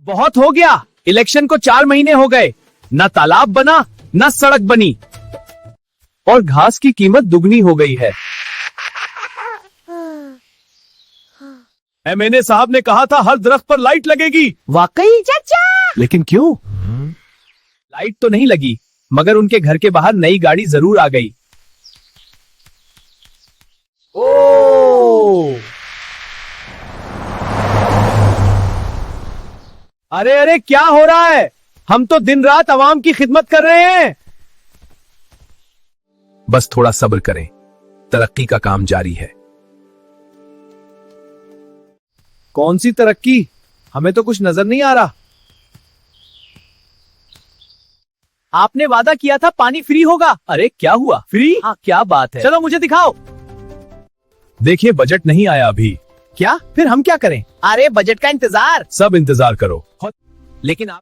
बहुत हो गया। इलेक्शन को 4 महीने हो गए, न तालाब बना न सड़क बनी, और घास की कीमत दुगनी हो गई है। एमएनए साहब ने कहा था हर दरख्त पर लाइट लगेगी। वाकई चाचा? लेकिन क्यों? लाइट तो नहीं लगी, मगर उनके घर के बाहर नई गाड़ी जरूर आ गई। ओ! अरे अरे, क्या हो रहा है? हम तो दिन रात आवाम की खिदमत कर रहे हैं। बस थोड़ा सब्र करें, तरक्की का काम जारी है। कौन सी तरक्की? हमें तो कुछ नजर नहीं आ रहा। आपने वादा किया था पानी फ्री होगा। अरे क्या हुआ? फ्री? हाँ, क्या बात है। चलो मुझे दिखाओ। देखिए, बजट नहीं आया अभी। क्या? फिर हम क्या करें? अरे बजट का इंतजार। सब इंतजार करो। लेकिन आप